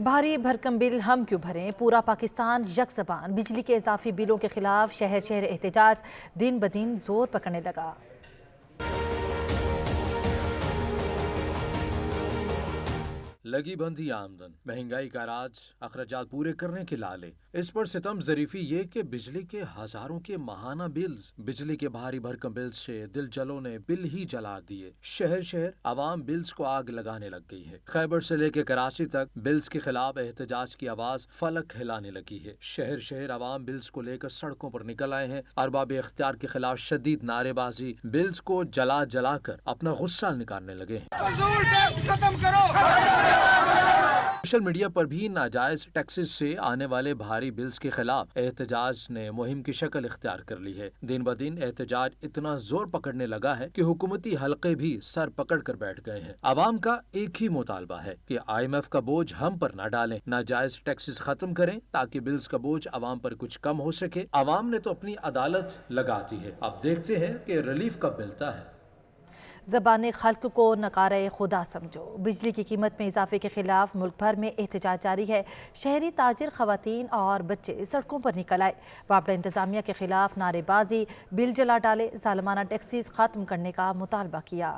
भारी भरकम बिल हम क्यों भरें, पूरा पाकिस्तान यकज़बान। बिजली के इजाफी बिलों के खिलाफ शहर शहर एहतजाज दिन ब दिन जोर पकड़ने लगा। लगी बंदी आमदन, महंगाई का राज, अखराजात पूरे करने के लाले। इस पर सितम ज़रीफी ये कि बिजली के हजारों के माहाना बिल्स, बिजली के भारी भरकम बिल्स से दिल जलों ने बिल ही जला दिए। शहर शहर आवाम बिल्स को आग लगाने लग गई है। खैबर से लेकर कराची तक बिल्स के खिलाफ एहतजाज की आवाज फलक हिलाने लगी है। शहर शहर आवाम बिल्स को लेकर सड़कों पर निकल आए हैं। अरबाब इख्तियार के खिलाफ शदीद नारेबाजी, बिल्स को जला जला कर अपना गुस्सा निकालने लगे हैं। सोशल मीडिया पर भी नाजायज टैक्सेस से आने वाले भारी बिल्स के खिलाफ एहतजाज ने मुहिम की शक्ल इख्तियार कर ली है। दिन ब दिन एहतजाज इतना जोर पकड़ने लगा है कि हुकूमती हलके भी सर पकड़ कर बैठ गए हैं। आवाम का एक ही मुतालबा है कि IMF का बोझ हम पर न डालें, नाजायज टैक्सेस खत्म करें ताकि बिल्स का बोझ आवाम पर कुछ कम हो सके। आवाम ने तो अपनी अदालत लगाती है, अब देखते हैं कि रिलीफ कब मिलता है। ज़बान खल्क को नकारे खुदा समझो। बिजली की कीमत में इजाफे के खिलाफ मुल्क भर में एहतजाज जारी है। शहरी ताजिर, खवातीन और बच्चे सड़कों पर निकल आए। वापडा इंतजामिया के खिलाफ नारेबाजी, बिल जला डाले, जालमाना टैक्सीज खत्म करने का मुतालबा किया।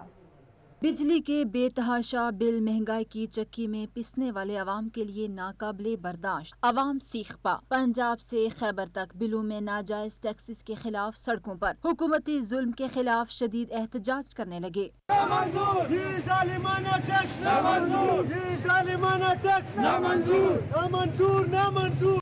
बिजली के बेतहाशा बिल महंगाई की चक्की में पिसने वाले अवाम के लिए नाकाबिले बर्दाश्त। अवाम सीख पा। पंजाब से खैबर तक बिलों में नाजायज टैक्सेस के खिलाफ सड़कों पर हुकूमती जुल्म के खिलाफ शदीद एहतजाज करने लगे।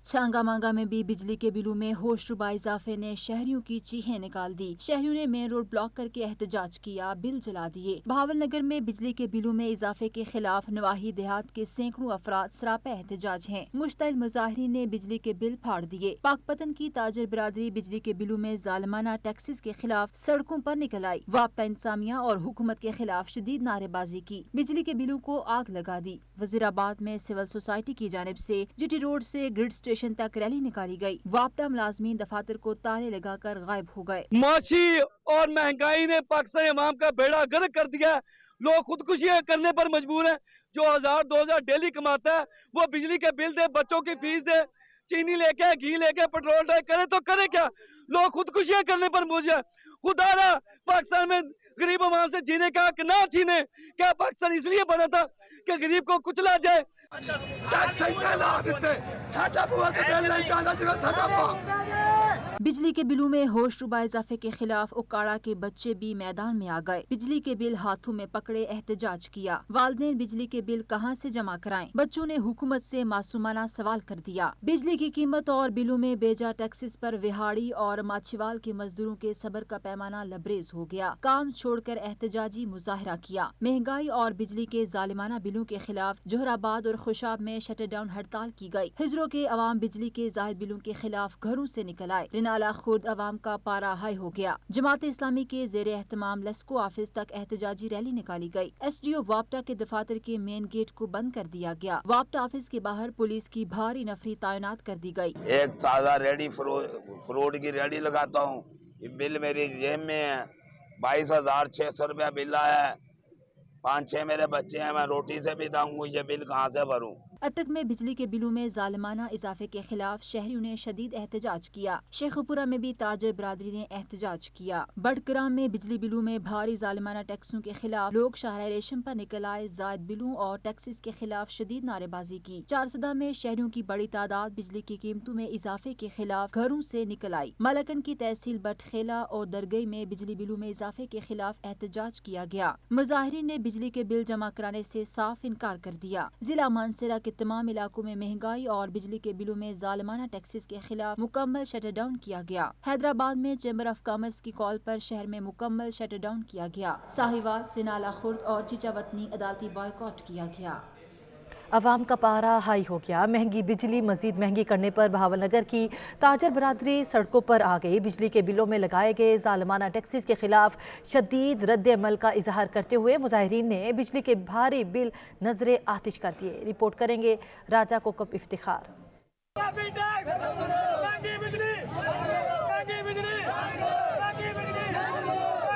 छांगा मांगा में भी बिजली के बिलों में होशरुबा इजाफे ने शहरियों की चीखें निकाल दी। शहरियों ने मेन रोड ब्लॉक करके एहतजाज किया, बिल जला दिए। भावलनगर में बिजली के बिलों में इजाफे के खिलाफ नवाही देहात के सैकड़ों अफराद सरापा एहतजाज हैं। मुश्तइल मुजाहिरीन ने बिजली के बिल फाड़ दिए। पाकपतन की ताजिर बिरादरी बिजली के बिलों में जालिमाना टैक्सेस के खिलाफ सड़कों पर निकल आई। वापडा इंतजामिया और हुकूमत के खिलाफ शदीद नारेबाजी की, बिजली के बिलों को आग लगा दी। वजीराबाद में सिविल सोसाइटी की जानिब से GT रोड से ग्रिड स्टेशन तक रैली निकाली गई। वापडा मुलाजमीन दफातर को ताले लगाकर गायब हो गए। माशी और महंगाई ने पाकिस्तानी अवाम का बेड़ा गर्क कर दिया। लोग खुदकुशियां करने पर मजबूर हैं। जो 1000-2000 डेली कमाता है वो बिजली के बिल दे, बच्चों की फीस दे, चीनी लेके, घी लेके, पेट्रोल डाल करे तो करे क्या? लोग खुदकुशियां करने पर मजबूर है। खुदारा पाकिस्तान में गरीब अवाम से जीने का हक ना छीने। क्या पाकिस्तान इसलिए बना था कि गरीब को कुचला जाए? बिजली के बिलों में होशरुबा इजाफे के खिलाफ उकाड़ा के बच्चे भी मैदान में आ गए। बिजली के बिल हाथों में पकड़े एहतजाज किया। वालिदैन बिजली के बिल कहां से जमा कराएं? बच्चों ने हुकूमत से मासूमाना सवाल कर दिया। बिजली की कीमत और बिलों में बेजा टैक्सेस पर विहाड़ी और माछीवाल के मजदूरों के सब्र का पैमाना लबरेज हो गया। काम छोड़कर एहतजाजी मुजाहरा किया। महंगाई और बिजली के जालिमाना बिलों के खिलाफ जोहराबाद और खुशाब में शटरडाउन हड़ताल की गई। हिजरों के अवाम बिजली के जायद बिलों के खिलाफ घरों से निकल आए। रिनाला खुर्द अवाम का पारा हाई हो गया। जमात इस्लामी के जेरे एहतमाम लेस्को ऑफिस तक एहतजाजी रैली निकाली गई। SDO वापडा के दफातर के मेन गेट को बंद कर दिया गया। वापडा ऑफिस के बाहर पुलिस की भारी नफरी तैनात कर दी गई। एक ताज़ा रेडी फ्रूट की रेडी लगाता हूँ, बिल मेरी जेब में है। 22,600 रुपया बिल आया है। 5-6 मेरे बच्चे हैं, मैं रोटी से भी दाऊंगा, ये बिल कहाँ से भरूं? अटक में बिजली के बिलों में जालिमाना इजाफे के खिलाफ शहरियों ने शदीद एहतजाज किया। शेखुपुरा में भी ताजिर बिरादरी ने एहतजाज किया। बड़ग्राम में बिजली बिलों में भारी जालिमाना टैक्सों के खिलाफ लोग शाहरा रेशम पर निकल आए। जायद बिलों और टैक्सेस के खिलाफ शदीद नारेबाजी की। चारसदा में शहरियों की बड़ी तादाद बिजली की कीमतों में इजाफे के खिलाफ घरों से निकल आई। मलकन की तहसील बटखेला और दरगई में बिजली बिलों में इजाफे के खिलाफ एहतजाज किया गया। मुजाहिरीन ने बिजली के बिल जमा कराने से साफ इनकार कर दिया। जिला मानसरा के तमाम इलाकों में महंगाई और बिजली के बिलों में जालिमाना टैक्सेस के खिलाफ मुकम्मल शटरडाउन किया गया। हैदराबाद में चैम्बर ऑफ कॉमर्स की कॉल पर शहर में मुकम्मल शटरडाउन किया गया। साहिवाल, रिनाला खुर्द और चीचावतनी अदालती बॉयकॉट किया गया। अवाम का पारा हाई हो गया। महंगी बिजली मजीद महंगी करने पर भावलनगर की ताजर बरादरी सड़कों पर आ गई। बिजली के बिलों में लगाए गए जालिमाना टैक्सेस के खिलाफ शदीद रद्द अमल का इजहार करते हुए मुजाहिरीन ने बिजली के भारी बिल नजरे आतिश कर दिए। रिपोर्ट करेंगे राजा कोकब इफ्तिखार।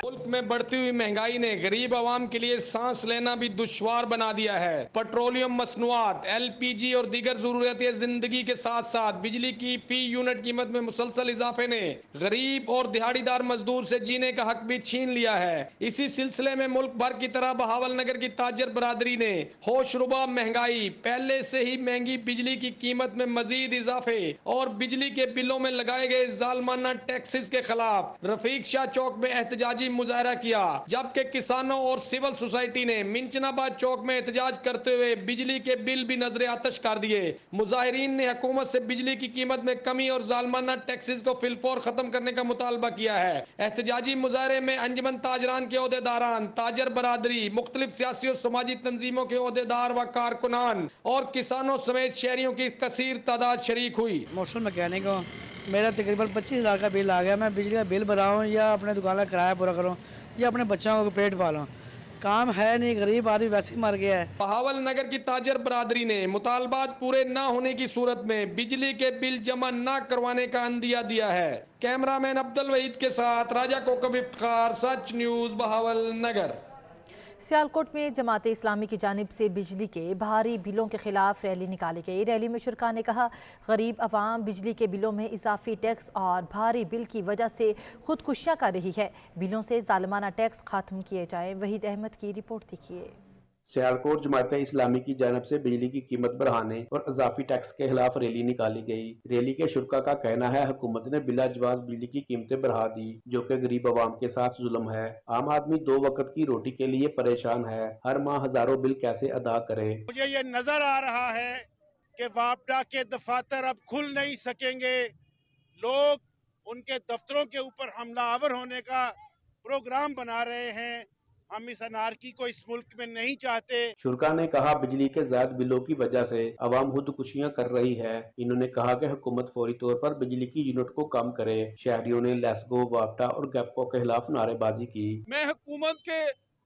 मुल्क मुल्क में बढ़ती हुई महंगाई ने गरीब आवाम के लिए सांस लेना भी दुश्वार बना दिया है। पेट्रोलियम मसनूआत, LPG और दीगर जरूरियात जिंदगी के साथ साथ बिजली की फी यूनिट कीमत में मुसलसल इजाफे ने गरीब और दिहाड़ीदार मजदूर से जीने का हक भी छीन लिया है। इसी सिलसिले में मुल्क भर की तरह बहावल नगर की ताजर बरादरी ने होशरुबा महंगाई, पहले से ही महंगी बिजली की कीमत में मजीद इजाफे और बिजली के बिलों में लगाए गए जालमाना टैक्सेस के खिलाफ रफीक शाह चौक में एहतजाजी मुजाहरा किया, जबकि किसानों और सिविल सोसाइटी ने मिंचनाबाद चौक में एहतजाज करते हुए बिजली के बिल भी नजरे आतश कर दिए। मुजाहिरीन ने हुकूमत से बिजली की कीमत में कमी और जालमाना टैक्सेस को फिलफौर खत्म करने का मुतालबा किया है। एहतजाजी मुजाहरे में अंजुमन ताजरान के ओहदेदारान, ताजर बरादरी, मुख्तलिफ सियासी और समाजी तंजीमों के ओहदेदार व कारकुनान और किसानों समेत शहरियों की कसीर तादाद शरीक हुई। मोटर मैकेनिक हूँ, मेरा तकरीबन 25,000 का बिल आ गया। मैं बिजली का बिल भराऊँ या अपने दुकान का किराया पूरा करूँ या अपने बच्चों को पेट पालूँ, काम है नहीं, गरीब आदमी वैसे ही मर गया है। बहावल नगर की ताजर बरादरी ने मुतालबात पूरे न होने की सूरत में बिजली के बिल जमा न करवाने का अंदिया दिया है। कैमरामैन अब्दुल वहीद के साथ राजा कोकब इफ्तिखार, सच न्यूज़, बहावल नगर। सियालकोट में जमात इस्लामी की जानिब से बिजली के भारी बिलों के खिलाफ रैली निकाली गई। रैली में शुरका ने कहा, गरीब अवाम बिजली के बिलों में इजाफी टैक्स और भारी बिल की वजह से खुदकुशियाँ कर रही है। बिलों से जालिमाना टैक्स खत्म किए जाएं। वहीद अहमद की रिपोर्ट देखिए। सियालकोट जमात इस्लामी की जानिब से बिजली की कीमत बढ़ाने और इजाफी टैक्स के खिलाफ रैली निकाली गई। रैली के शुरका का कहना है, हुकूमत ने बिला जवाज बिजली की कीमतें बढ़ा दी, जो कि गरीब आवाम के साथ जुल्म है। आम आदमी 2 वक्त की रोटी के लिए परेशान है, हर माह हजारों बिल कैसे अदा करे। मुझे ये नजर आ रहा है कि वापडा के दफातर अब खुल नहीं सकेंगे। लोग उनके दफ्तरों के ऊपर हमलावर होने का प्रोग्राम बना रहे हैं। हम इस अनारकी को इस मुल्क में नहीं चाहते। शुरका ने कहा, बिजली के ज्यादा बिलों की वजह से आवाम खुदकुशियां कर रही है। इन्होंने कहा कि हुकूमत फौरी तौर पर बिजली की यूनिट को कम करे। शहरियों ने लेस्को, वापटा और गैपको के खिलाफ नारेबाजी की। मैं हुकूमत के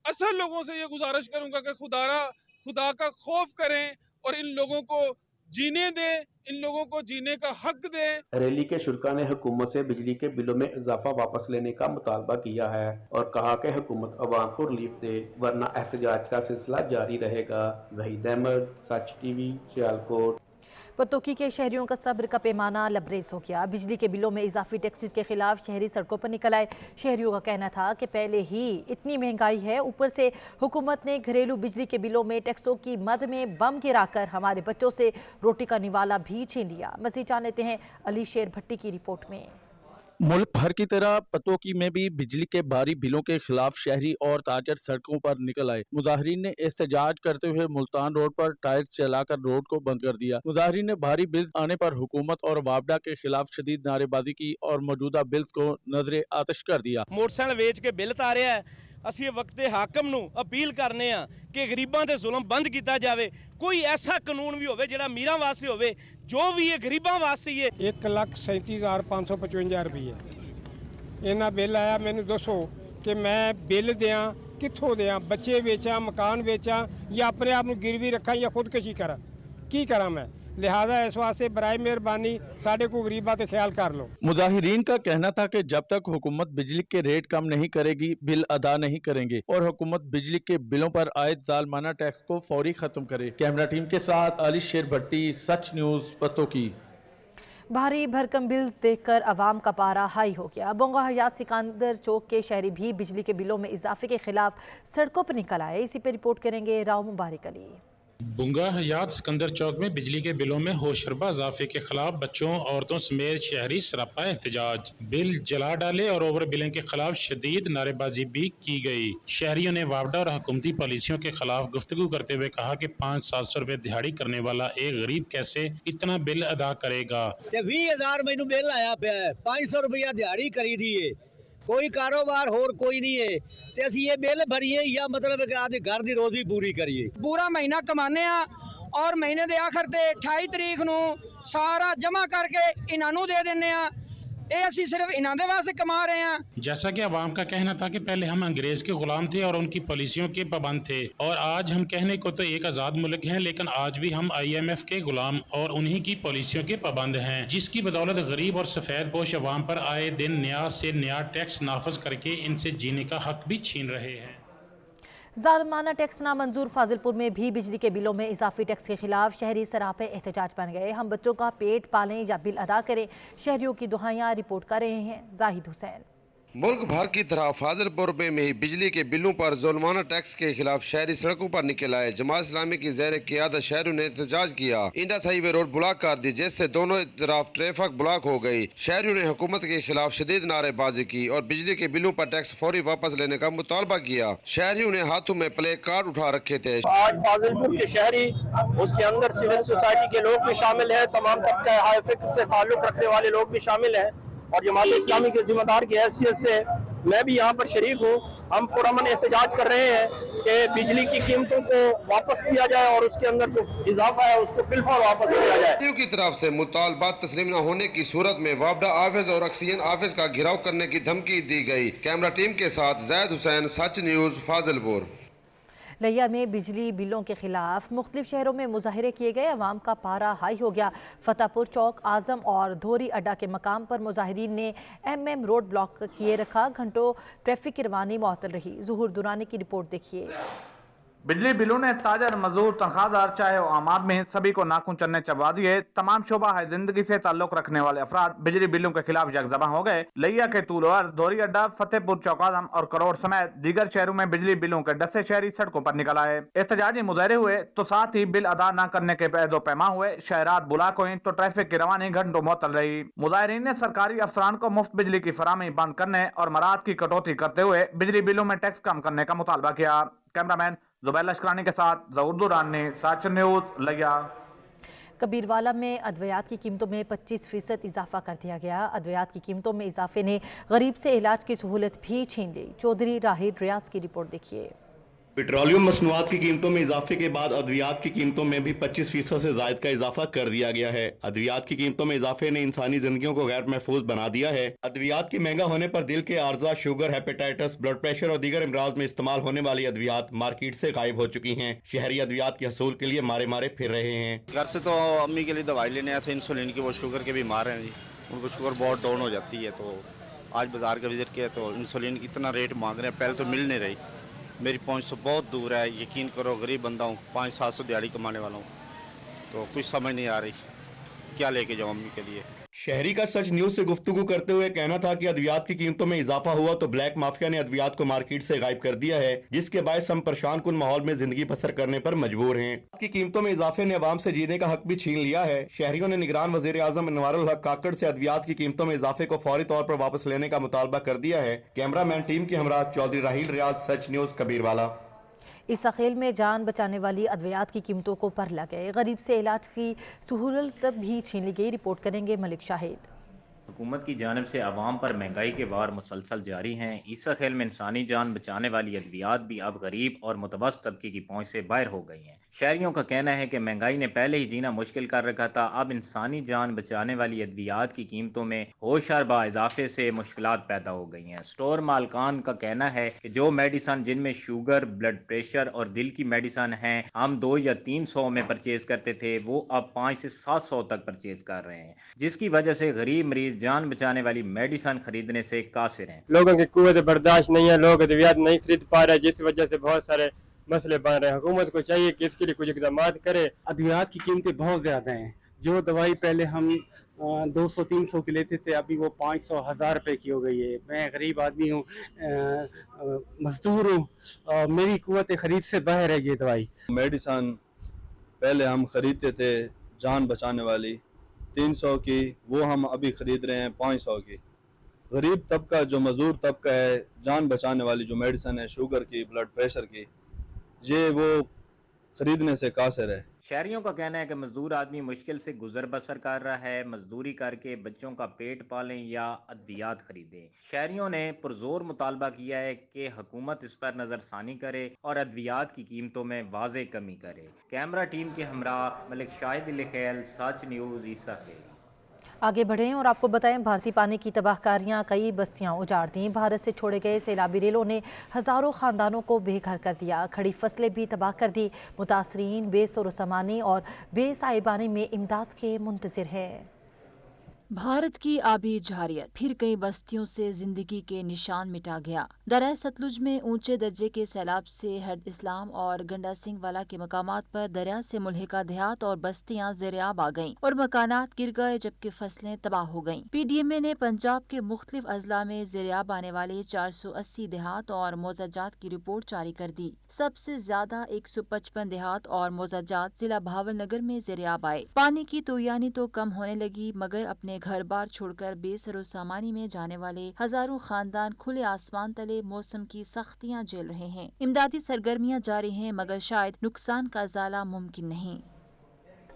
असल लोगों से ये गुजारिश करूंगा कि खुदा का खौफ करें और इन लोगों को जीने दें, इन लोगों को जीने का हक दें। रैली के शुरका ने हुकूमत से बिजली के बिलों में इजाफा वापस लेने का मुतालबा किया है और कहा कि हुकूमत अवाम को रिलीफ दे, वरना एहतजाज का सिलसिला जारी रहेगा। वहीद अहमद, सच टीवी, सियालकोट। पतोकी के शहरियों का सब्र का पैमाना लबरेज हो गया। बिजली के बिलों में इजाफी टैक्सेस के खिलाफ शहरी सड़कों पर निकल आए। शहरियों का कहना था कि पहले ही इतनी महंगाई है, ऊपर से हुकूमत ने घरेलू बिजली के बिलों में टैक्सों की मद में बम गिराकर हमारे बच्चों से रोटी का निवाला भी छीन लिया। मज़ीद जान लेते हैं अली शेर भट्टी की रिपोर्ट में। मुल्क भर की तरह पतोकी में भी बिजली के भारी बिलों के खिलाफ शहरी और ताजर सड़कों पर निकल आए। मुजाहिरीन ने एहतजाज करते हुए मुल्तान रोड पर टायर चलाकर रोड को बंद कर दिया। मुजाहिरीन ने भारी बिल आने पर हुकूमत और वापडा के खिलाफ शदीद नारेबाजी की और मौजूदा बिल्स को नजरे आतिश कर दिया। मोटरसाइकिल बेच के बिल तारिया है। ਅਸੀਂ ਵਕਤ ਹਾਕਮ ਨੂੰ ਅਪੀਲ ਕਰਨੇ ਆ ਕਿ ਗਰੀਬਾਂ ਤੇ ਜ਼ੁਲਮ ਬੰਦ ਕੀਤਾ ਜਾਵੇ। ਕੋਈ ਐਸਾ ਕਾਨੂੰਨ ਵੀ ਹੋਵੇ ਜਿਹੜਾ ਮੀਰਾਂ ਵਾਸਤੇ ਹੋਵੇ, ਜੋ ਵੀ ਇਹ ਗਰੀਬਾਂ ਵਾਸਤੇ ਹੀ ਹੈ। 1,37,555 ਰੁਪਏ ਇਹਨਾਂ ਬਿੱਲ ਆਇਆ। ਮੈਨੂੰ ਦੱਸੋ ਕਿ ਮੈਂ ਬਿੱਲ ਦਿਆਂ ਕਿੱਥੋਂ ਦਿਆਂ? ਬੱਚੇ ਵੇਚਾਂ, ਮਕਾਨ ਵੇਚਾਂ ਜਾਂ ਆਪਣੇ ਆਪ ਨੂੰ ਗਿਰਵੀ ਰੱਖਾਂ ਜਾਂ ਖੁਦਕਸ਼ੀ ਕਰਾਂ? ਕੀ ਕਰਾਂ मैं? लिहाजा इस वास्ते बराए मेहरबानी साढ़े को गरीबा ते ख्याल कर लो। मुजाहिरीन का कहना था कि जब तक हुकूमत बिजली के रेट कम नहीं करेगी, बिल अदा नहीं करेंगे और हुकूमत बिजली के बिलों पर आयद जालमाना टैक्स को फौरी खत्म करे। कैमरा टीम के साथ अली शेर भट्टी, सच न्यूज़, पतोकी। भारी भरकम बिल्स देखकर अवाम का पारा हाई हो गया। बोंगा हयात सिकंदर चौक के शहरी भी बिजली के बिलों में इजाफे के खिलाफ सड़कों पर निकल आए। इसी पर रिपोर्ट करेंगे राव मुबारक अली। बुंगा हयात सिकंदर चौक में बिजली के बिलों में होशरुबा इजाफे के खिलाफ बच्चों, औरतों समेत शहरी सरापा एहतजाज। बिल जला डाले और ओवर बिलिंग के खिलाफ शदीद नारेबाजी भी की गई। शहरियों ने वापडा और हुकूमती पॉलिसियों के खिलाफ गुफ्तगू करते हुए कहा कि 500-700 रुपए दिहाड़ी करने वाला एक गरीब कैसे इतना बिल अदा करेगा। 20,000 मैनू बिल आया पे 500 रुपया दिहाड़ी करी दी है, कोई कारोबार होर कोई नहीं है ते असी ये बिल भरीए या मतलब कि आदि घर दी रोजी पूरी करिए। पूरा महीना कमाने आ और महीने दे आखिर ते 28 तरीक नू सारा जमा करके इन्हां नू दे दिंने आ ਇਹ ਅਸੀਂ सिर्फ इन्हां दे वास्ते कमा रहे हैं। जैसा कि अवाम का कहना था कि पहले हम अंग्रेज के गुलाम थे और उनकी पॉलिसियों के पाबंद थे, और आज हम कहने को तो एक आज़ाद मुल्क हैं, लेकिन आज भी हम IMF के गुलाम और उन्हीं की पॉलिसियों के पाबंद हैं, जिसकी बदौलत गरीब और सफ़ेद पोश अवाम पर आए दिन नया से नया टैक्स नाफज करके इनसे जीने का हक भी छीन रहे हैं। ज़ालिमाना टैक्स नामंजूर फाजिलपुर में भी बिजली के बिलों में इजाफी टैक्स के खिलाफ शहरी सरापे एहतजाज बन गए। हम बच्चों का पेट पालें या बिल अदा करें, शहरियों की दुहाइयाँ रिपोर्ट कर रहे हैं जाहिद हुसैन। मुल्क भर की तरह फाजिलपुर में भी बिजली के बिलों पर जुल्माना टैक्स के खिलाफ शहरी सड़कों पर निकल आए। जमात इस्लामी की ज़ेर क़ियादत शहरों ने एहतजाज किया। इंडस हाईवे रोड ब्लॉक कर दी, जिससे दोनों तरफ ट्रैफिक ब्लॉक हो गई। शहरियों ने हुकूमत के खिलाफ शदीद नारेबाजी की और बिजली के बिलों पर टैक्स फौरी वापस लेने का मुतालबा किया। शहरियों ने हाथों में प्ले कार्ड उठा रखे थे। आज फाजिलपुर के शहरी, उसके अंदर सिविल सोसाइटी के लोग भी शामिल हैं, तमाम तबका हाई फिक्र से ताल्लुक रखने वाले लोग भी शामिल हैं, और जमात इस्लामी के जिम्मेदार की हैसियत से मैं भी यहाँ पर शरीक हूँ। हम पुरअमन एहतजाज कर रहे हैं कि बिजली की कीमतों को वापस किया जाए और उसके अंदर जो इजाफा है उसको फिलहाल वापस किया जाए। की तरफ से मुतालबात तस्लीम न होने की सूरत में वापडा ऑफिस और ऑक्सीजन ऑफिस का घेराव करने की धमकी दी गई। कैमरा टीम के साथ जाहिद हुसैन, सच न्यूज़, फाजिलपुर। लिया में बिजली बिलों के खिलाफ मुख्तलिफ शहरों में मुजाहरे किए गए। अवाम का पारा हाई हो गया। फतेहपुर चौक, आजम और धोरी अड्डा के मकाम पर मुजाहिरीन ने MM रोड ब्लॉक किए रखा। घंटों ट्रैफिक की रवानी मुअत्तल रही। ज़ुहूर दुरानी की रिपोर्ट देखिए। बिजली बिलों ने ताजर, मजदूर, तनख्वाहदार, चाहे और आम आदमी सभी को नाखून चन्ने चबा दिए। तमाम शोबा है जिंदगी से ताल्लुक रखने वाले अफराद बिजली बिलों के खिलाफ यकजमा हो गए। लिया के तूलवर, धोरी अड्डा, फतेहपुर चौक आजम और करोड़ समेत दीगर शहरों में बिजली बिलों के डसे शहरी सड़कों पर निकल आए। एहतजाजी मुजाहरे हुए तो साथ ही बिल अदा न करने के पैदो पैमा हुए। शहरात ब्लॉक हुई तो ट्रैफिक की रवानी घंटों मुअत्तल रही। मुजाहिरीन ने सरकारी अफसरान को मुफ्त बिजली की फराहमी बंद करने और मराद की कटौती करते हुए बिजली बिलों में टैक्स कम करने का मुतालबा किया। कैमरामैन जुबैर लश्करानी के साथ ज़हूर दुरानी, सच न्यूज़, लिया। कबीरवाला में अद्वियात की कीमतों में 25% इजाफा कर दिया गया। अद्वियात की कीमतों में इजाफे ने गरीब से इलाज की सहूलत भी छीन ली। चौधरी राहिल रियाज की रिपोर्ट देखिए। पेट्रोलियम मसनूआत की कीमतों में इजाफे के बाद अद्वियात की कीमतों में भी 25% से जायद का इजाफा कर दिया गया है। अद्वियात की कीमतों में इजाफे ने इंसानी जिंदगियों को गैर महफूज बना दिया है। अद्वियात के महंगा होने पर दिल के आर्जा, शुगर, हेपेटाइटिस, ब्लड प्रेशर और दीगर इमराज में इस्तेमाल होने वाली अद्वियात मार्केट से गायब हो चुकी हैं। शहरी अद्वियात के हसूल के लिए मारे मारे फिर रहे हैं। घर से तो अम्मी के लिए दवाई लेने आए थे इंसुलिन की, वो शुगर के बीमार हैं जी, उनको शुगर बहुत डाउन हो जाती है। तो आज बाजार का विजिट किया तो इंसुलिन की इतना रेट मांग रहे हैं, पहले तो मिल नहीं रही। मेरी पहुंच से बहुत दूर है, यकीन करो गरीब बंदा हूँ, 500-700 दिहाड़ी कमाने वाला हूँ, तो कुछ समझ नहीं आ रही क्या लेके जाऊँ अम्मी के लिए। शहरी का सच न्यूज से गुफ्तगू करते हुए कहना था कि अद्वियात की कीमतों में इजाफा हुआ तो ब्लैक माफिया ने अद्वियात को मार्केट से गायब कर दिया है, जिसके बायस हम परेशान कुन माहौल में जिंदगी बसर करने पर मजबूर हैं। की कीमतों में इजाफे ने अवाम से जीने का हक भी छीन लिया है। शहरियों ने निगरान वजीर आजम अनवारुल हक काकड़ से अद्वियात की कीमतों में इजाफे को फौरी तौर पर वापस लेने का मुतालबा कर दिया है। कैमरामैन टीम के हमरा चौधरी राहिल रियाज, सच न्यूज, कबीरवाला। इस अखेल में जान बचाने वाली अद्वियात की कीमतों को पर लगे। गरीब से इलाज की सहूलत भी छीन ली गई। रिपोर्ट करेंगे मलिक शाहिद। हुकूमत की जानिब से आवाम पर महंगाई के वार मुसलसल जारी हैं। इस खेल में इंसानी जान बचाने वाली अद्वियात भी अब गरीब और मुतवस्सित तबके की पहुंच से बाहर हो गई हैं। शहरियों का कहना है कि महंगाई ने पहले ही जीना मुश्किल कर रखा था, अब इंसानी जान बचाने वाली अद्वियात की कीमतों में होशर बा इजाफे से मुश्किलात पैदा हो गई हैं। स्टोर मालकान का कहना है कि जो मेडिसन जिनमें शुगर, ब्लड प्रेशर और दिल की मेडिसन हैं हम 2 या 300 में परचेज करते थे, वो अब 5 से 700 तक परचेज कर रहे हैं, जिसकी वजह से गरीब मरीज जान बचाने वाली मेडिसन खरीदने से कासिर हैं। लोगों की कुव्वत बर्दाश्त नहीं है, लोग अद्वियात नहीं खरीद पा रहे, जिस वजह से बहुत सारे मसले बन रहे हैं। हुकूमत को चाहिए कि इसके लिए कुछ इकदाम करे। अद्वियात की कीमतें बहुत ज़्यादा हैं। जो दवाई पहले हम 200-300 की लेते थे, अभी वो 500-1000 रुपये की हो गई है। मैं गरीब आदमी हूँ, मजदूर हूँ, मेरी कुव्वत खरीद से बाहर है ये दवाई। मेडिसन पहले हम खरीदते थे जान बचाने वाली 300 की, वो हम अभी ख़रीद रहे हैं 500 की। गरीब तबका जो मज़दूर तबका है, जान बचाने वाली जो मेडिसन है शुगर की, ब्लड प्रेशर की, ये वो खरीदने से कासिर है। शहरियों का कहना है कि मजदूर आदमी मुश्किल से गुजर बसर कर रहा है, मजदूरी करके बच्चों का पेट पालें या अद्वियात खरीदें। शहरियों ने पुरजोर मुतालबा किया है कि हुकूमत इस पर नजरसानी करे और अद्वियात की कीमतों में वाज़े कमी करे। कैमरा टीम के हमरा मलिक शाहिद लिखेल, सच न्यूज़, ईसा खेल। आगे बढ़ें और आपको बताएं, भारतीय पानी की तबाहकारियां कई बस्तियां उजाड़ दी। भारत से छोड़े गए सैलाबी रेलों ने हज़ारों खानदानों को बेघर कर दिया। खड़ी फसलें भी तबाह कर दी। मुतासरीन बेसरो सामानी और बेसाइबानी में इमदाद के मुंतज़िर है। भारत की आबी झारियत फिर कई बस्तियों से जिंदगी के निशान मिटा गया। दरिया सतलुज में ऊंचे दर्जे के सैलाब से हेड इस्लाम और गंडा सिंह वाला के मकामात पर दरिया से मुल्हिका देहात और बस्तियां ज़ेरियाब आ गईं और मकानात गिर गए, जबकि फसलें तबाह हो गईं। PDMA ने पंजाब के मुख्तलिफ अजला में ज़ेरियाब आने वाले 480 देहात और मोजाजात की रिपोर्ट जारी कर दी। सबसे ज्यादा 155 देहात और मोजाजात जिला भावलनगर में ज़ेरियाब आए। पानी की तोयानी तो कम होने लगी, मगर अपने घर बार छोड़कर बेसरो सामानी में जाने वाले हजारों खानदान खुले आसमान तले मौसम की सख्तियां झेल रहे हैं। इमदादी सरगर्मियां जारी हैं, मगर शायद नुकसान का ज़ाला मुमकिन नहीं।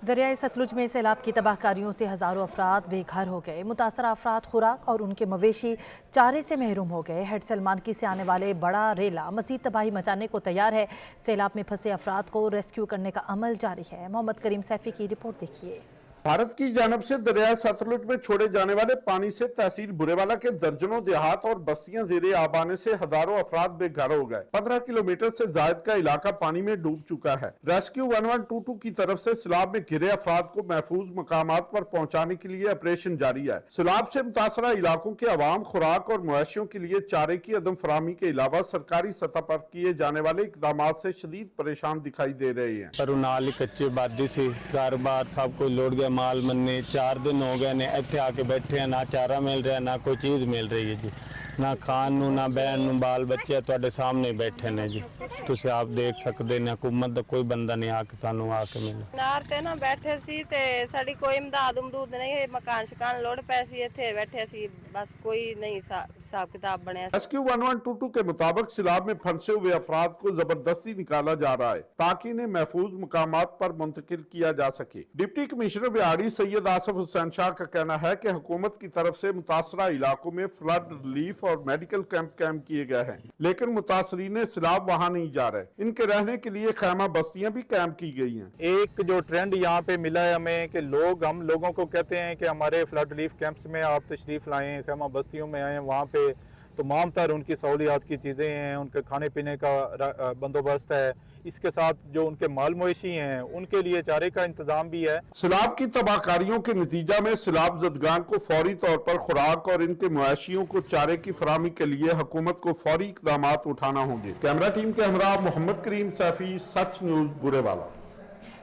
दरियाई सतलुज में सैलाब की तबाहकारियों से हज़ारों अफराद बेघर हो गए। मुतासरा अफराद खुराक और उनके मवेशी चारे से महरूम हो गए। हेड सलमानकी से आने वाले बड़ा रेला मजीद तबाही मचाने को तैयार है। सैलाब में फंसे अफराद को रेस्क्यू करने का अमल जारी है। मोहम्मद करीम सैफी की रिपोर्ट देखिए। भारत की जानब से दरिया सतलुज में छोड़े जाने वाले पानी से तहसील बुरेवाला के दर्जनों देहात और बस्तियां ज़ेरे आब आने से हजारों अफराद बेघर हो गए। 15 किलोमीटर से जायद का इलाका पानी में डूब चुका है। रेस्क्यू 1122 की तरफ से सैलाब में घिरे अफराद को महफूज मकामात पर पहुंचाने के लिए ऑपरेशन जारी है। सैलाब से मुतासरा इलाकों के अवाम खुराक और मवेशियों के लिए चारे की अदम फराहमी के अलावा सरकारी सतह पर किए जाने वाले इकदाम से शदीद परेशान दिखाई दे रहे हैं। करुनाल कच्चे बादी से घर बार सब कोई लौट गया। माल मन्ने 4 दिन हो गए ने इत्थे आके बैठे हैं, ना चारा मिल रहा है ना कोई चीज़ मिल रही है जी, ना खान नू ना बहन नू बाल बच्चे तुहाडे सामने बैठे ने जी। तुसीं आप देख सकते ने हुकूमत दा कोई बंदा नहीं आके सानू आके मिले। नार ते ना बैठे सी ते साडी कोई इमदाद उमदूद नहीं है। मकान शकान लोड़ पैसी इत्थे बैठे सी, बस कोई नहीं हिसाब किताब बनया। रेस्क्यू 1122 के मुताबिक सैलाब में फंसे हुए अफराद को जबरदस्ती निकाला जा रहा है ताकि इन्हें महफूज मकामात पर मुंतकिल किया जा सके। डिप्टी कमिश्नर व्याड़ी सैयद आसिफ हुसैन शाह का कहना है कि हुकूमत की तरफ से मुतासरा इलाकों में फ्लड रिलीफ और मेडिकल कैंप किए गए हैं, लेकिन मुतासरीन सैलाब वहाँ नहीं जा रहे। इनके रहने के लिए खैमा बस्तियां भी कैंप की गई हैं। एक जो ट्रेंड यहाँ पे मिला है हमें कि हम लोगों को कहते हैं कि हमारे फ्लड रिलीफ कैंप्स में आप तशरीफ लाएं, खैमा बस्तियों में आएँ, वहाँ पे तमाम तर उनकी सहूलियात की चीज़ें हैं, उनके खाने पीने का बंदोबस्त है। इसके साथ जो उनके माल मवेशी हैं उनके लिए चारे का इंतजाम भी है। सैलाब की तबाहकारियों के नतीजा में सैलाब ज़दगान को फौरी तौर पर खुराक और इनके मवेशियों को चारे की फराहमी के लिए हुकूमत को फौरी इक़दाम उठाना होंगे। कैमरा टीम के हमरा मोहम्मद करीम सैफी, सच न्यूज़ बुरेवाला।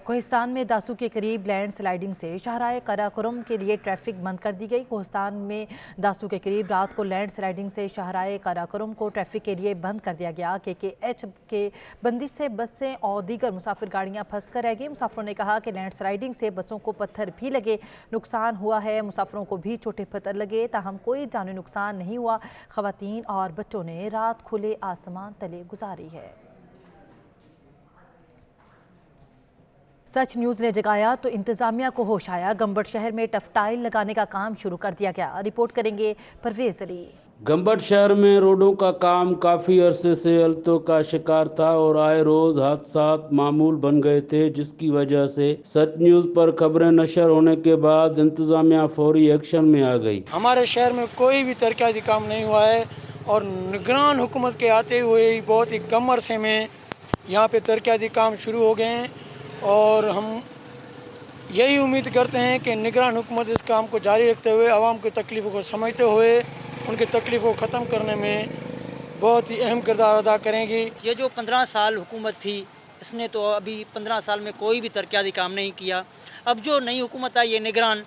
कोहिस्तान में दासू के करीब लैंड स्लाइडिंग से शाहराह कराकोरम के लिए ट्रैफिक बंद कर दी गई। कोहिस्तान में दासू के करीब रात को लैंड स्लाइडिंग से शाहराह कराकोरम को ट्रैफिक के लिए बंद कर दिया गया। KKH के बंदिश से बसें और दीगर मुसाफिर गाड़ियां फंस कर रह गई। मुसाफिरों ने कहा कि लैंड स्लाइडिंग से बसों को पत्थर भी लगे, नुकसान हुआ है। मुसाफिरों को भी छोटे पत्थर लगे, ताहम कोई जानी नुकसान नहीं हुआ। खवातीन और बच्चों ने रात खुले आसमान तले गुजारी है। सच न्यूज़ ने जगाया तो इंतजामिया को होश आया। गंबट शहर में टफटाइल लगाने का काम शुरू कर दिया गया। रिपोर्ट करेंगे परवेज अली। गंबट शहर में रोडों का काम काफ़ी अरसे से हलतों का शिकार था और आए रोज हादसात मामूल बन गए थे, जिसकी वजह से सच न्यूज़ पर खबरें नशर होने के बाद इंतजामिया फौरी एक्शन में आ गई। हमारे शहर में कोई भी तरक्याती काम नहीं हुआ है और निगरान हुकूमत के आते हुए बहुत ही कम अरसे में यहाँ पे तरक्याती काम शुरू हो गए हैं और हम यही उम्मीद करते हैं कि निगरान हुकूमत इस काम को जारी रखते हुए आवाम की तकलीफ़ों को समझते हुए उनकी तकलीफ़ों को ख़त्म करने में बहुत ही अहम किरदार अदा करेंगी। ये जो 15 साल हुकूमत थी, इसने तो अभी 15 साल में कोई भी तरक्याती काम नहीं किया। अब जो नई हुकूमत आई है निगरान,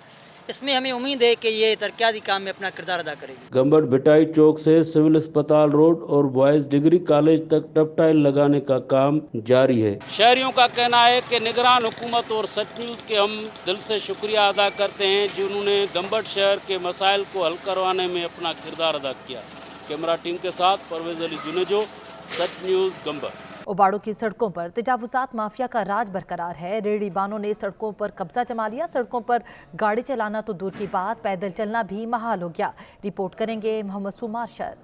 इसमें हमें उम्मीद है कि ये तरक्याती काम में अपना किरदार अदा करेगी। गंबट भिटाई चौक से सिविल अस्पताल रोड और बॉयज डिग्री कॉलेज तक टफटाइल लगाने का काम जारी है। शहरियों का कहना है कि निगरान हुकूमत और सच न्यूज़ के हम दिल से शुक्रिया अदा करते हैं जिन्होंने गंबट शहर के मसाइल को हल करवाने में अपना किरदार अदा किया। कैमरा टीम के साथ परवेज अली जुनेजो, सच न्यूज़ गंबट। उबाड़ों की सड़कों पर तजावुजात माफिया का राज बरकरार है। रेहड़ी बानों ने सड़कों पर कब्जा जमा लिया। सड़कों पर गाड़ी चलाना तो दूर की बात, पैदल चलना भी महाल हो गया। रिपोर्ट करेंगे मोहम्मद सुमार शर।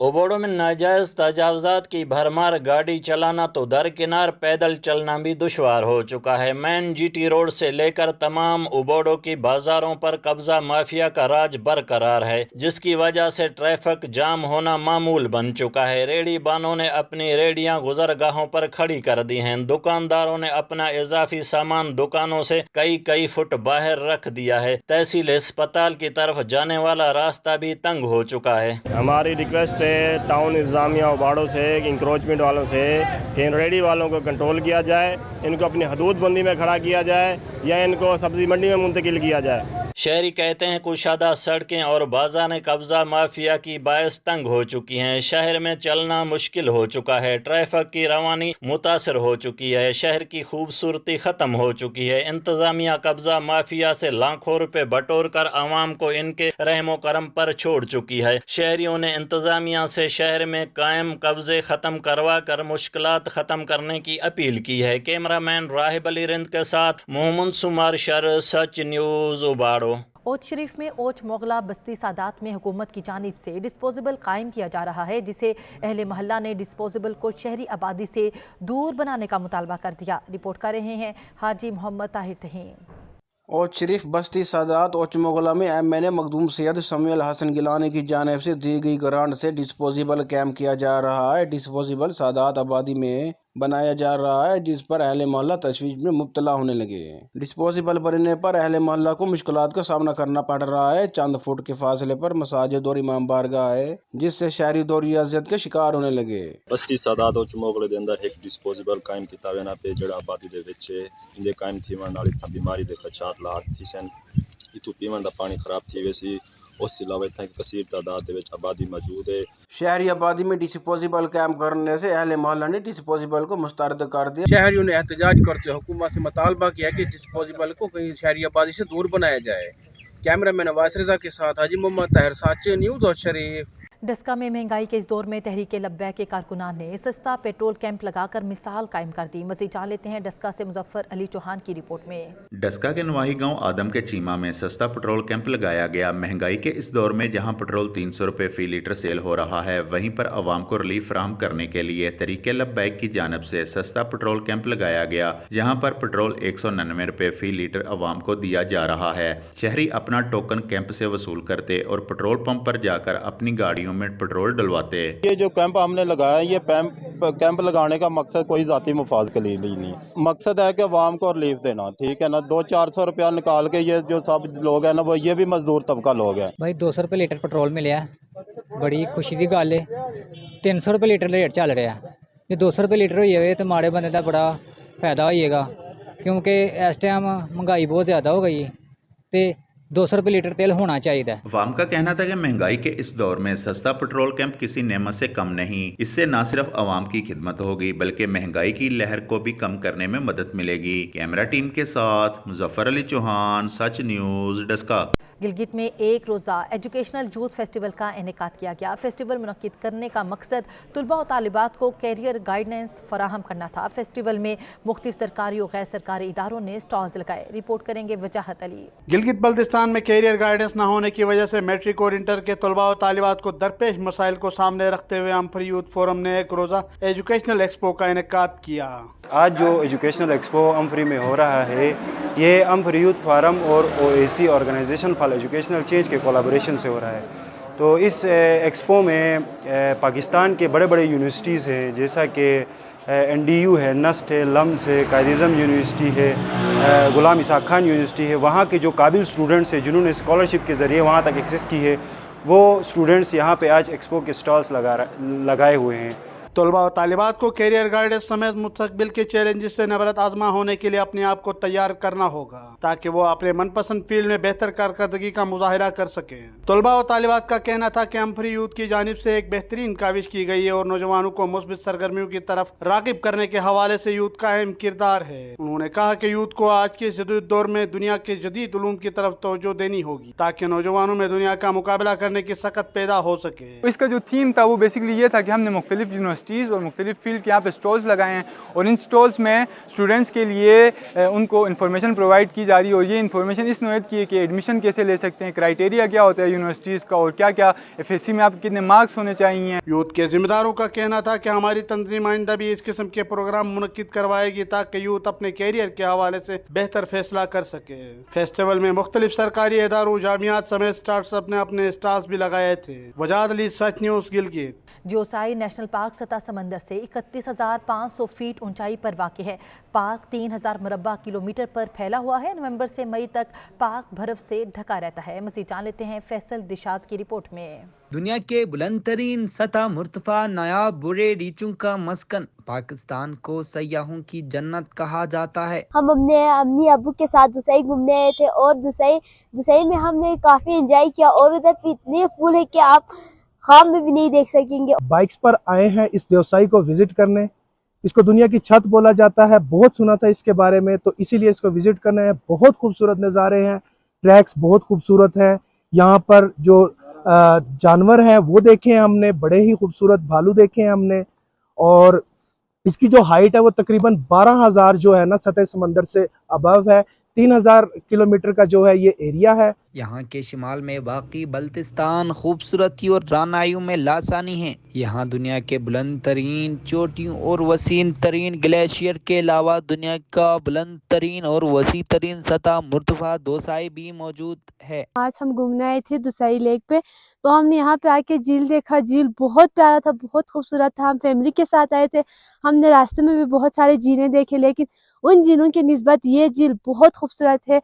ओबोड़ो में नाजायज तजावजात की भरमार गाड़ी चलाना तो दरकिनार पैदल चलना भी दुश्वार हो चुका है। मेन जीटी रोड से लेकर तमाम ओबोड़ो की बाजारों पर कब्जा माफिया का राज बरकरार है, जिसकी वजह से ट्रैफिक जाम होना मामूल बन चुका है। रेहड़ी बानों ने अपनी रेहड़ियां गुजरगाहों पर खड़ी कर दी हैं। दुकानदारों ने अपना इजाफी सामान दुकानों से कई फुट बाहर रख दिया है। तहसील अस्पताल की तरफ जाने वाला रास्ता भी तंग हो चुका है। हमारी रिक्वेस्ट टाउन इंतजामिया ओबाड़ो से, इंक्रोचमेंट वालों से कि इन रेडी वालों को कंट्रोल किया जाए, इनको अपनी हदूद बंदी में खड़ा किया जाए या इनको सब्जी मंडी में मुंतकिल किया जाए। शहरी कहते हैं कुशादा सड़कें और बाजार कब्जा माफिया की बायस तंग हो चुकी हैं। शहर में चलना मुश्किल हो चुका है। ट्रैफिक की रवानी मुतासर हो चुकी है। शहर की खूबसूरती ख़त्म हो चुकी है। इंतज़ामिया कब्जा माफिया से लाखों रुपए बटोर कर आवाम को इनके रहमो करम पर छोड़ चुकी है। शहरियों ने इंतज़ामिया से शहर में कायम कब्जे ख़त्म करवा कर मुश्किलात ख़त्म करने की अपील की है। कैमरामैन राहिब अली रिंद के साथ मोहम्मद सुमार शर, सच न्यूज़ ओबाड़ो। ओच शरीफ में ओच मोगला बस्ती सादात में हुकूमत की जानिब से डिस्पोजेबल कायम किया जा रहा है, जिसे अहले महल्ला ने डिस्पोजेबल को शहरी आबादी से दूर बनाने का मुतालबा कर दिया। रिपोर्ट कर रहे हैं हाजी मोहम्मद ताहिर तहीन। ओच शरीफ बस्ती सादात ओच मोगला में MNA मखदूम सैयद समील हसन गिलानी की जानिब से दी गई ग्रांट से डिस्पोजेबल कैम्प किया जा रहा है। डिस्पोजेबल सादात आबादी में बनाया जा रहा है, जिस पर अहले मोहल्ला तशवीश में मुब्तला होने लगे। डिस्पोजेबल बनने पर अहले मोहल्ला को मुश्किलात का सामना करना पड़ रहा है। चंद फुट के फासले पर मसाजिद और इमाम बारगाह है, जिससे शहरी दोरी अजियत के शिकार होने लगे। बस्ती सादात और चमोगले दे अंदर एक डिस्पोजेबल कायम किया हुआ पे जड़ा आबादी दे विच इंदे कायम थीवन नाल इतना बीमारी दे खदशात लाहत थी सन। इतु पीवन दा पानी खराब थी वैसी उस अलावा इतना कसीर तादाद दे विच आबादी मौजूद है। शहरी आबादी में डिस्पोजेबल कैम्प करने से अहले मोहल्ला ने डिस्पोजेबल को मुस्तरद कर दिया। शहरियों ने एहतजाज करते हुकूमत से मुतालबा किया कि डिस्पोजेबल को कहीं शहरी आबादी से दूर बनाया जाए। कैमरामैन अवास रजा के साथ हाजी मोहम्मद ताहिर, साचे न्यूज़ और शरीफ। डस्का में महंगाई के इस दौर में तहरीक लब्बैक के कारकुनान ने सस्ता पेट्रोल कैंप लगाकर मिसाल कायम कर दी। मज़ीद जान लेते हैं डस्का से मुजफ्फर अली चौहान की रिपोर्ट में। डस्का के नवाही गांव आदम के चीमा में सस्ता पेट्रोल कैंप लगाया गया। महंगाई के इस दौर में जहां पेट्रोल 300 रुपये फी लीटर सेल हो रहा है, वहीं पर आवाम को रिलीफ फराहम करने के लिए तहरीक लब्बैक की जानिब से सस्ता पेट्रोल कैंप लगाया गया, जहाँ पर पेट्रोल 199 रुपये फी लीटर आवाम को दिया जा रहा है। शहरी अपना टोकन कैंप से वसूल करते और पेट्रोल पंप पर जाकर अपनी गाड़ियों में पेट्रोल डलवाते। ये जो कैंप हमने लगाया, ये कैंप लगाने का मकसद कोई जाती मुफाद के लिए नहीं, मकसद है कि आवाम को रिलीफ देना। ठीक है ना, 200-400 रुपया निकाल के ये जो सब लोग हैं ना, वो ये भी मजदूर तबका लोग हैं। भाई 200 रुपये लीटर पेट्रोल मिले, बड़ी खुशी की गल है। 300 रुपये लीटर रेट चल रहा है, जो 200 रुपये लीटर हो जाए तो माड़े बंदे का बड़ा फायदा होएगा, क्योंकि इस टाइम महंगाई बहुत ज़्यादा हो गई तो 200 रुपये लीटर तेल होना चाहिए। अवाम का कहना था कि महंगाई के इस दौर में सस्ता पेट्रोल कैंप किसी नेमत से कम नहीं। इससे न सिर्फ अवाम की खिदमत होगी बल्कि महंगाई की लहर को भी कम करने में मदद मिलेगी। कैमरा टीम के साथ मुजफ्फर अली चौहान, सच न्यूज़, डस्का। गिलगित में एक रोज़ा एजुकेशनल यूथ फेस्टिवल का इनेकाद किया गया। फेस्टिवल मुनक्किद करने का मकसद तलबा और तालिबात को कैरियर गाइडेंस फराहम करना था। फेस्टिवल में मुख्तलिफ सरकारी और गैर सरकारी इदारों ने स्टॉल्स लगाए। रिपोर्ट करेंगे वजाहत अली। गिलगित बल्तिस्तान में कैरियर गाइडेंस न होने की वजह से मैट्रिक और इंटर के तलबा और तालिबात को दरपेश मसाइल को सामने रखते हुए अम्फरी यूथ फोरम ने एक रोज़ा एजुकेशनल एक्सपो का इनेकाद किया। आज जो एजुकेशनल एक्सपो अम्फरी में हो रहा है, ये अम्फरी यूथ फोरम और OAC organisation for educational change के कोलैबोरेशन से हो रहा है। तो इस एक्सपो में पाकिस्तान के बड़े बड़े यूनिवर्सिटीज़ हैं, जैसा कि NDU है, नस्ट है, लम्स है, कायद-ए-आज़म यूनिवर्सिटी है, गुलाम इसाक खान यूनिवर्सिटी है। वहाँ के जो काबिल स्टूडेंट्स हैं जिन्होंने स्कॉलरशिप के ज़रिए वहाँ तक एक्सेस की है, वो स्टूडेंट्स यहाँ पे आज एक्सपो के स्टॉल्स लगाए हुए हैं। तलबा और तालिबात को कैरियर गाइडेंस समेत मुस्तकबिल के चैलेंजेस से नबरत आजमा होने के लिए अपने आप को तैयार करना होगा, ताकि वो अपने मनपसंद फील्ड में बेहतर कारकर्दगी का मुजाहिरा कर सकें। तलबा और तालिबात का कहना था कि अम्फरी यूथ की जानिब से एक बेहतरीन काविश की गई है और नौजवानों को मुस्बित सरगर्मियों की तरफ रागिब करने के हवाले से यूथ का अहम किरदार है। उन्होंने कहा कि यूथ को आज के जदीद दौर में दुनिया के जदीद उलूम की तरफ तवज्जो देनी होगी, ताकि नौजवानों में दुनिया का मुकाबला करने की सकत पैदा हो सके। इसका जो थीम था वो बेसिकली ये था कि हमने मुख्तलिफ यूनिवर्सिटी یونیورسٹیز اور مختلف فیلڈ کے یہاں پہ اسٹالز لگائے ہیں اور ان اسٹالز میں اسٹوڈنٹس کے لیے ان کو انفارمیشن پرووائڈ کی جا رہی ہے اور یہ انفارمیشن اس نوعیت کی ہے کہ ایڈمیشن کیسے لے سکتے ہیں، کرائٹیریا کیا ہوتا ہے یونیورسٹیز کا اور کیا کیا FSC میں آپ کے کتنے مارکس ہونے چاہیے۔ یوتھ کے ذمہ داروں کا کہنا تھا کہ ہماری تنظیم آئندہ بھی اس قسم کے پروگرام منعقد کروائے گی تاکہ یوتھ اپنے کیریئر کے حوالے سے بہتر فیصلہ کر سکے۔ فیسٹیول میں مختلف سرکاری اداروں، جامعات سمیت اسٹارٹس اپ نے اپنے اسٹالز بھی لگائے تھے۔ Wajad Ali, Sach news, Gilgit. Deosai national park سطح سمندر سے 31,500 فیٹ اونچائی پر واقع ہے۔ پارک 3,000 مربع کلومیٹر پر پھیلا ہوا ہے۔ نومبر سے مئی تک پارک برف سے ڈھکا رہتا ہے۔ مزید جان لیتے ہیں فیصل دشات کی رپورٹ میں۔ دنیا کے بلند ترین سطح مرتفع نایاب برے ریچھوں کا مسکن، پاکستان کو سیاحوں کی جنت کہا جاتا ہے۔ ہم اپنے امی ابو کے ساتھ دسئی گھومنے آئے تھے اور دسئی میں ہم نے کافی انجوائے کیا اور ادھر پہ اتنے پھول ہے کہ آپ خواب میں بھی نہیں دیکھ سکیں گے۔ بائکس پر آئے ہیں اس دیوسائی کو وزٹ کرنے، اس کو دنیا کی چھت بولا جاتا ہے، بہت سنا تھا اس کے بارے میں تو اسی لیے اس کو وزٹ کرنا ہے۔ بہت خوبصورت نظارے ہیں، ٹریکس بہت خوبصورت ہیں، یہاں پر جو جانور ہیں وہ دیکھے ہیں ہم نے، بڑے ہی خوبصورت بھالو دیکھے ہیں ہم نے، اور اس کی جو ہائٹ ہے وہ تقریباً 12,000 جو ہے نا سطح سمندر سے ابو ہے۔ 3,000 کلومیٹر کا جو ہے یہ ایریا ہے۔ یہاں کے شمال میں واقع بلتستان خوبصورتی اور رانائیوں میں لاسانی ہے۔ یہاں دنیا کے بلند ترین چوٹیوں اور وسیع ترین گلیشیئر کے علاوہ دنیا کا بلند ترین اور وسیع ترین سطح مرتفع دوسائی بھی موجود ہے۔ آج ہم گھومنے آئے تھے دوسائی لیک پہ، تو ہم نے یہاں پہ آ کے جھیل دیکھا۔ جھیل بہت پیارا تھا، بہت خوبصورت تھا۔ ہم فیملی کے ساتھ آئے تھے، ہم نے راستے میں بھی بہت سارے جھیلیں دیکھے، لیکن ان جھیلوں کی نسبت یہ جھیل بہت خوبصورت ہے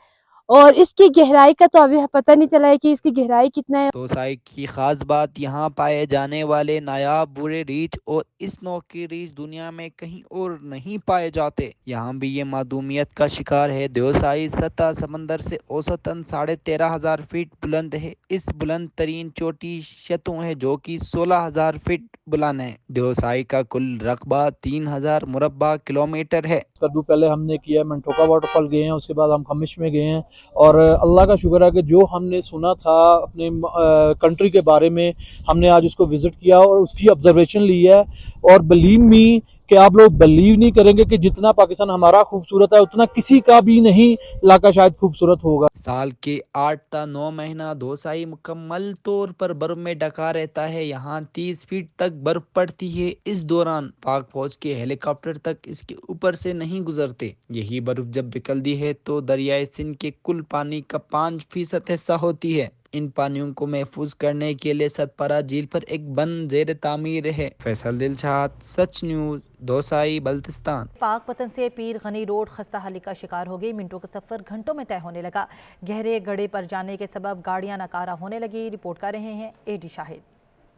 اور اس کی گہرائی کا تو ابھی پتہ نہیں چلا ہے کہ اس کی گہرائی کتنا ہے۔ دوسائی کی خاص بات یہاں پائے جانے والے نایاب برے ریچھ اور اس نوع کے ریچھ دنیا میں کہیں اور نہیں پائے جاتے۔ یہاں بھی یہ معدومیت کا شکار ہے۔ دیوسائی سطح سمندر سے اوسطاً 13,500 فٹ بلند ہے۔ اس بلند ترین چوٹی شتو ہے جو کہ 16,000 فٹ بلند ہے۔ دیوسائی کا کل رقبہ 3,000 مربع کلومیٹر ہے۔ کدو پہلے ہم نے کیا ہے، منٹوکا واٹر فال گئے ہیں، اس کے بعد ہم خمش میں گئے ہیں، اور اللہ کا شکر ہے کہ جو ہم نے سنا تھا اپنے کنٹری کے بارے میں ہم نے آج اس کو وزٹ کیا اور اس کی آبزرویشن لی ہے، اور بلیو می کہ آپ لوگ بلیو نہیں کریں گے کہ جتنا پاکستان ہمارا خوبصورت ہے اتنا کسی کا بھی نہیں علاقہ شاید خوبصورت ہوگا۔ سال کے 8 تا 9 مہینہ دوسائی مکمل طور پر برف میں ڈھکا رہتا ہے۔ یہاں 30 فٹ تک برف پڑتی ہے۔ اس دوران پاک فوج کے ہیلی کاپٹر تک اس کے اوپر سے نہیں گزرتے۔ یہی برف جب نکلتی ہے تو دریائے سندھ کے کل پانی کا 5% حصہ ہوتی ہے۔ ان پانیوں کو محفوظ کرنے کے لیے ستپارہ جھیل پر ایک بند زیر تعمیر ہے۔ فیصل دلشاد، سچ نیوز، دوسائی، بلتستان۔ پاک پتن سے پیر غنی روڈ خستہ حالی کا شکار ہو گئی۔ منٹوں کا سفر گھنٹوں میں طے ہونے لگا۔ گہرے گڑھے پر جانے کے سبب گاڑیاں ناکارہ ہونے لگی۔ رپورٹ کر رہے ہیں AD شاہد۔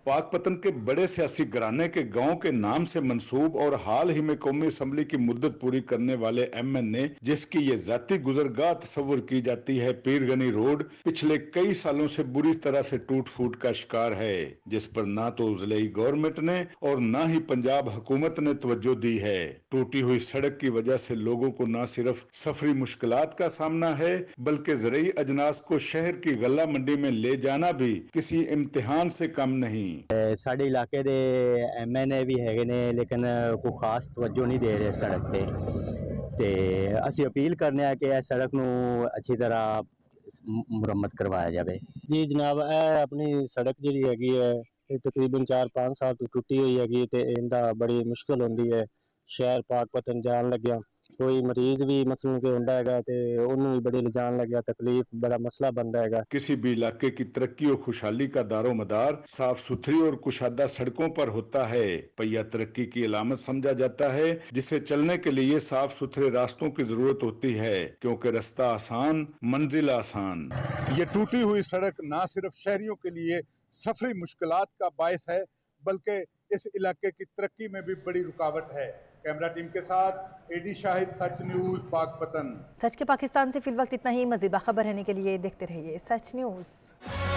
پاک پتن کے بڑے سیاسی گھرانے کے گاؤں کے نام سے منسوب اور حال ہی میں قومی اسمبلی کی مدت پوری کرنے والے MN جس کی یہ ذاتی گزرگاہ تصور کی جاتی ہے، پیر غنی روڈ پچھلے کئی سالوں سے بری طرح سے ٹوٹ پھوٹ کا شکار ہے، جس پر نہ تو ضلعی گورنمنٹ نے اور نہ ہی پنجاب حکومت نے توجہ دی ہے۔ ٹوٹی ہوئی سڑک کی وجہ سے لوگوں کو نہ صرف سفری مشکلات کا سامنا ہے بلکہ زرعی اجناس کو شہر کی غلہ منڈی میں لے جانا بھی کسی امتحان سے کم نہیں۔ ساڈے علاقے دے MN بھی ہے نے لیکن کوئی خاص توجہ نہیں دے رہے سڑک پہ، تے اسی اپیل کرنے ہیں کہ اس سڑک نو اچھی طرح مرمت کروایا جائے۔ جی جناب، اپنی سڑک جڑی ہے یہ تقریباً 4-5 سال تو ٹوٹی ہوئی ہے تے اندا بڑی مشکل ہوندی ہے شہر پاک پتن جان لگیا۔ کوئی مریض بھی مثلا کہ ہوندا ہے تے انہوں بھی بڑی جان لگیا تکلیف بڑا مسئلہ بنتا ہے۔ کسی بھی علاقے کی ترقی اور خوشحالی کا دار و مدار صاف ستھری اور کشادہ سڑکوں پر ہوتا ہے۔ پہیہ ترقی کی علامت سمجھا جاتا ہے جسے چلنے کے لیے صاف ستھرے راستوں کی ضرورت ہوتی ہے، کیونکہ رستہ آسان منزل آسان۔ یہ ٹوٹی ہوئی سڑک نہ صرف شہریوں کے لیے سفری مشکلات کا باعث ہے بلکہ اس علاقے کی ترقی میں بھی بڑی رکاوٹ ہے۔ کیمرہ ٹیم کے ساتھ AD شاہد، سچ نیوز، پاک پتن۔ سچ کے پاکستان سے فی الوقت اتنا ہی۔ مزید باخبر رہنے کے لیے دیکھتے رہیے سچ نیوز۔